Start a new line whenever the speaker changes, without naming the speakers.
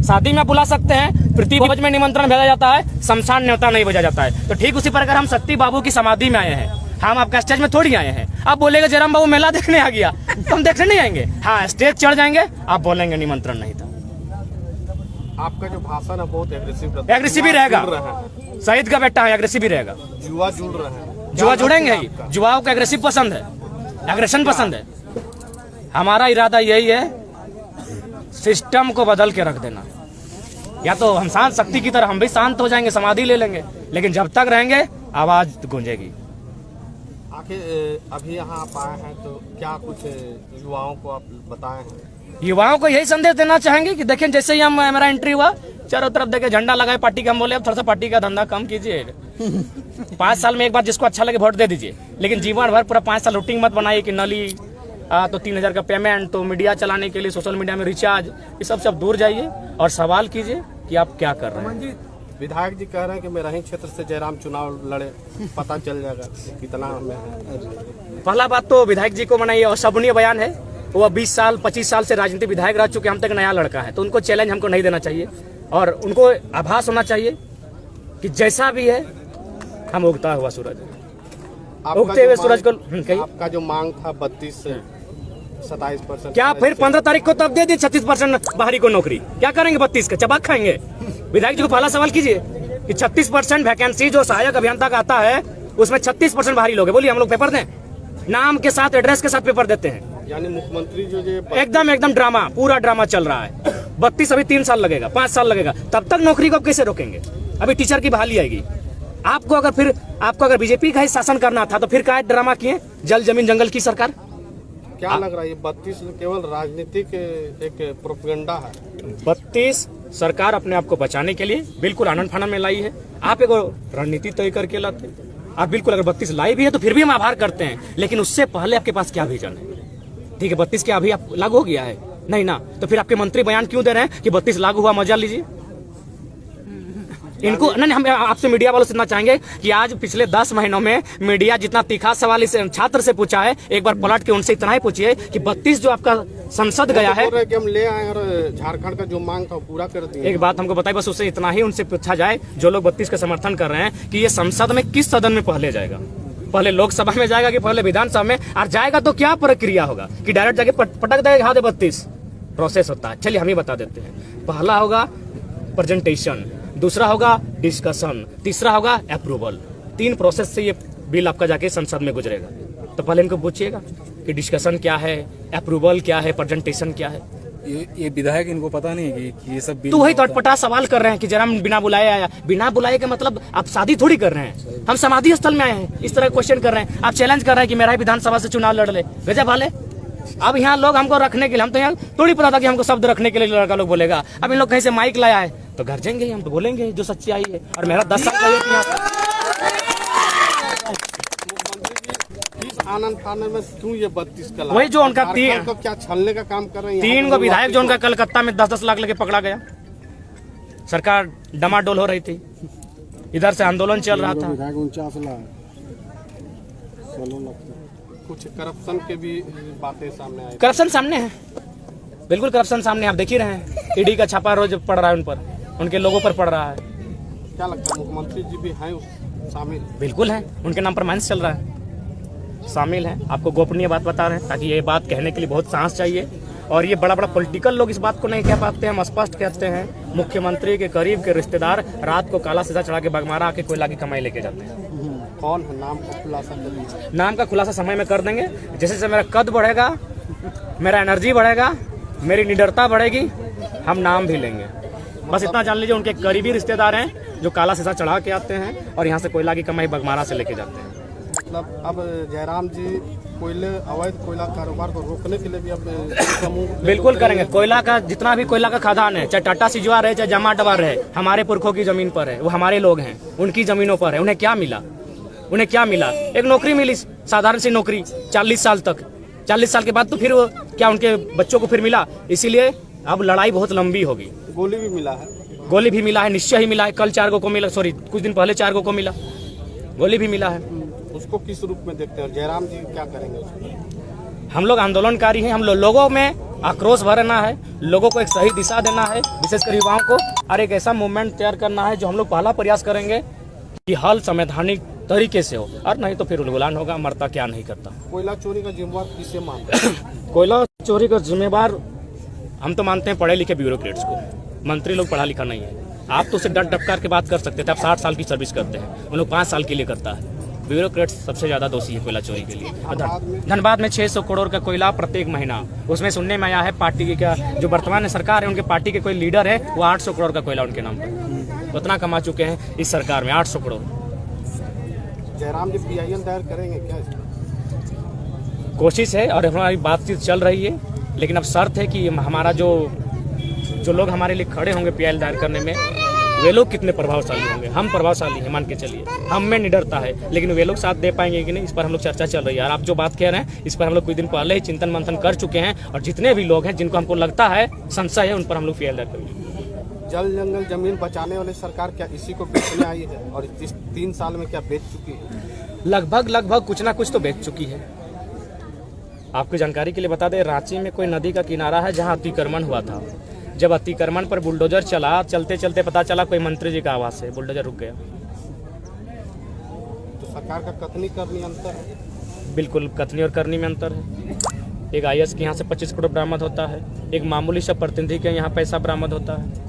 शादी में बुला सकते हैं, पृथ्वी भोज में निमंत्रण भेजा जाता है, शमशान न्योता नहीं भेजा जाता है। तो ठीक उसी प्रकार हम शक्ति बाबू की समाधि में आए हैं, हम आपका स्टेज में थोड़ी आए हैं। आप बोलेगा जयराम बाबू मेला देखने आ गया, तो हम देखने नहीं आएंगे। हाँ, स्टेज चढ़ जाएंगे, आप बोलेंगे निमंत्रण नहीं था।
आपका जो भाषण है बहुत
एग्रेसिव ही रहेगा। शहीद का बेटा है, एग्रेसिव ही रहेगा।
जुआ जुड़ रहे हैं,
जुआ जुड़ेंगे ही। जुआओं को एग्रेसिव पसंद है, एग्रेशन पसंद है। हमारा इरादा यही है, सिस्टम को बदल के रख देना। या तो हम शांत शक्ति की तरह हम भी शांत हो जाएंगे, समाधि ले लेंगे, लेकिन जब तक रहेंगे आवाज गूंजेगी।
आखिर अभी यहाँ आप आए हैं तो क्या कुछ युवाओं को आप बताए हैं?
युवाओं को यही संदेश देना चाहेंगे कि देखें, जैसे ही हम मेरा एंट्री हुआ, चारों तरफ देखे झंडा लगाए पार्टी का, हम बोले अब थोड़ा सा पार्टी का धंधा कम कीजिए। 5 साल में एक बार जिसको अच्छा लगे वोट दे दीजिए, लेकिन जीवन भर पूरा 5 साल रूटीन मत बनाइए कि नली तो 3000 का पेमेंट, तो मीडिया चलाने के लिए सोशल मीडिया में रिचार्ज, ये सब दूर जाइए और सवाल कीजिए कि आप क्या कर रहे हैं।
विधायक जी कह रहे हैं कि मेरा ही क्षेत्र से जयराम चुनाव लड़े, पता चल जाएगा कितना हमें है।
पहला बात तो विधायक जी को मनाइए, और सबनीय बयान है, वो 20 साल 25 साल से राजनीतिक विधायक रह चुके, हम तक नया लड़का है, तो उनको चैलेंज हमको नहीं देना चाहिए। और उनको आभास होना चाहिए कि जैसा भी है हम उगता हुआ सूरज, उगते हुए सूरज को।
आपका जो मांग था 32 से 27%,
क्या फिर 15 तारीख को तब दे दी 36% बाहरी को नौकरी? क्या करेंगे 32 का? चबाक खाएंगे? विधायक जी को पहला सवाल कीजिए कि 36% वैकेंसी जो सहायक अभियंता का आता है, उसमें 36% बाहरी लोग हैं। बोलिए हम लोग पेपर दें? नाम के साथ, एड्रेस के साथ पेपर देते हैं।
यानी मुख्यमंत्री जो
एकदम ड्रामा, पूरा ड्रामा चल रहा है। 32 अभी 3 साल लगेगा, 5 साल लगेगा, तब तक नौकरी को आप कैसे रोकेंगे? अभी टीचर की बहाली आएगी। आपको अगर बीजेपी का ही शासन करना था तो फिर क्या ड्रामा किए? जल जमीन जंगल की सरकार।
क्या लग रहा है ये 32 केवल राजनीतिक एक प्रोपेगेंडा है?
32 सरकार अपने आप को बचाने के लिए बिल्कुल आनंद फानन में लाई है। आप एक रणनीति तय करके लाते, आप बिल्कुल अगर 32 लाई भी है तो फिर भी हम आभार करते हैं, लेकिन उससे पहले आपके पास क्या विजन है? ठीक है, 32 क्या अभी आप लागू हो गया है? नहीं ना, तो फिर आपके मंत्री बयान क्यों दे रहे हैं कि 32 लागू हुआ, मजा लीजिए। इनको नहीं, हम आपसे मीडिया वालों से इतना चाहेंगे कि आज पिछले 10 महीनों में मीडिया जितना तीखा सवाल इस छात्र से पूछा है, एक बार पलट के उनसे इतना ही पूछिए कि 32 जो आपका संसद गया है,
कि हम ले आए और झारखंड का जो मांग था पूरा कर दिया।
एक बात हमको बताइए, बस उससे इतना ही उनसे पूछा जाए, जो लोग 32 का समर्थन कर रहे हैं, कि ये संसद में किस सदन में पहले जाएगा? पहले लोकसभा में जाएगा कि पहले विधानसभा में? और जाएगा तो क्या प्रक्रिया होगा कि डायरेक्ट जाके पटक देगा हाँ दे 32? प्रोसेस होता है, चलिए हम ही बता देते हैं। पहला होगा प्रेजेंटेशन, दूसरा होगा डिस्कशन, तीसरा होगा अप्रूवल। 3 प्रोसेस से ये बिल आपका जाके संसद में गुजरेगा। तो पहले इनको पूछिएगा कि डिस्कशन क्या है, अप्रूवल क्या है, प्रेजेंटेशन क्या है।
ये विधायक इनको पता नहीं है कि ये सब
तो वही तटपटा सवाल कर रहे हैं कि जयराम बिना बुलाए आया। बिना बुलाए का मतलब आप शादी थोड़ी कर रहे हैं, हम समाधि स्थल में आए हैं, इस तरह क्वेश्चन कर रहे हैं। आप चैलेंज कर रहे हैं कि मेरा ही विधानसभा से चुनाव लड़ ले, गजब वाले। अब यहाँ लोग हमको रखने के लिए, हम तो यहाँ थोड़ी पता था कि हमको शब्द रखने के लिए लड़का लोग बोलेगा। अब इन लोग कहीं से माइक लाया है तो घर जाएंगे, हम तो बोलेंगे जो सच्चाई है। और मेरा 10 साल का
आनंद फानन में क्यों ये 32 का?
वही जो उनका
को क्या छलने का काम कर रहे हैं?
3 गो विधायक जो उनका कलकत्ता में 10-10 लाख लेके पकड़ा गया, सरकार डमाडोल हो रही थी, इधर से आंदोलन चल रहा था।
49 लाख, कुछ करप्शन के भी बातें सामने आई।
करप्शन सामने है, बिल्कुल करप्शन सामने, आप देख ही रहे हैं। ईडी का छापा रोज पड़ रहा है उन पर, उनके लोगों पर पड़ रहा है।
क्या लगता है मुख्यमंत्री जी भी हैं शामिल?
बिल्कुल है, उनके नाम पर माइंस चल रहा है, शामिल है। आपको गोपनीय बात बता रहे हैं ताकि ये बात कहने के लिए बहुत साहस चाहिए। और ये बड़ा पॉलिटिकल लोग इस बात को नहीं कह पाते, हम स्पष्ट कहते हैं। मुख्यमंत्री के करीब के रिश्तेदार रात को काला शीशा चढ़ा के बगमारा आके कोयला की कमाई लेके जाते हैं।
कौन है? नाम का खुलासा कर दीजिए।
नाम का खुलासा समय में कर देंगे। जैसे जैसे मेरा कद बढ़ेगा, मेरा एनर्जी बढ़ेगा, मेरी निडरता बढ़ेगी, हम नाम भी लेंगे। बस इतना जान लीजिए, उनके करीबी रिश्तेदार हैं जो काला शीशा चढ़ा के आते हैं और यहाँ से कोयला की कमाई बगमारा से लेके जाते हैं।
मतलब अब जयराम जी अवैध कोयला कारोबार को रोकने के लिए भी अब समूह
बिल्कुल करेंगे। कोयला का जितना भी कोयला का खदान है, चाहे टाटा सिजवा रहे चाहे जमा डबा रहे, हमारे पुरखों की जमीन पर है, वो हमारे लोग हैं, उनकी जमीनों पर है। उन्हें क्या मिला? उन्हें क्या मिला? एक नौकरी मिली, साधारण सी नौकरी 40 साल तक। 40 साल के बाद तो फिर वो क्या उनके बच्चों को फिर मिला? इसीलिए अब लड़ाई बहुत लंबी होगी।
गोली भी मिला है,
गोली भी मिला है, निश्चय ही मिला है। कल 4 को मिला, सॉरी कुछ दिन पहले 4 को मिला, गोली भी मिला है।
उसको किस रूप में देखते हैं और जयराम जी क्या करेंगे उसको?
हम लोग आंदोलनकारी हैं, हम लोगों में आक्रोश भरना है, लोगों को एक सही दिशा देना है, विशेषकर युवाओं को, और एक ऐसा मूवमेंट तैयार करना है जो हम लोग पहला प्रयास करेंगे कि हल संवैधानिक तरीके से हो, और नहीं तो फिर उलगुलान होगा, मरता क्या नहीं करता।
कोयला चोरी का जिम्मेवार किसे मानते हैं?
कोयला चोरी का जिम्मेवार हम तो मानते हैं पढ़े लिखे ब्यूरोक्रेट्स को। मंत्री लोग पढ़ा लिखा नहीं है। आप तो उसे डट डपकार के बात कर सकते थे, आप 60 साल की सर्विस करते हैं, उन लोग 5 साल के लिए करता है। ब्यूरोक्रेट्स सबसे ज्यादा दोषी है कोयला चोरी के लिए। धनबाद में 600 करोड़ का कोयला प्रत्येक महीना, उसमें सुनने में आया है पार्टी की क्या जो वर्तमान सरकार है उनके पार्टी के कोई लीडर है, वो 800 करोड़ का कोयला उनके नाम पर उतना कमा चुके हैं इस सरकार में, 800 करोड़।
जयराम जी PIL दायर करेंगे क्या?
कोशिश है और हमारी बातचीत चल रही है, लेकिन अब शर्त है कि हमारा जो लोग हमारे लिए खड़े होंगे PIL दायर करने में, वे लोग कितने प्रभावशाली होंगे। हम प्रभावशाली हैं, मान के चलिए, हम में निडरता है, लेकिन वे लोग साथ दे पाएंगे कि नहीं, इस पर हम लोग चर्चा चल रही है। और आप जो बात कह रहे हैं, इस पर हम लोग कुछ दिन पहले ही चिंतन मंथन कर चुके हैं, और जितने भी लोग हैं जिनको हमको लगता है संशय है, उन पर हम लोग PIL दायर करेंगे।
जल जंगल जमीन बचाने वाली सरकार क्या इसी को बेचने आई है, और इस 3 साल में क्या बेच चुकी है?
लगभग कुछ ना कुछ तो बेच चुकी है। आपकी जानकारी के लिए बता दें, रांची में कोई नदी का किनारा है जहां अतिक्रमण हुआ था। जब अतिक्रमण पर बुलडोजर चला, चलते चलते पता चला कोई मंत्री जी का आवाज से बुलडोजर रुक गया।
तो सरकार का कथनी करनी अंतर है?
बिल्कुल, कथनी और करनी में अंतर है। एक IAS के यहाँ से 25 करोड़ बरामद होता है, एक मामूली सा प्रतिनिधि के यहाँ पैसा बरामद होता है।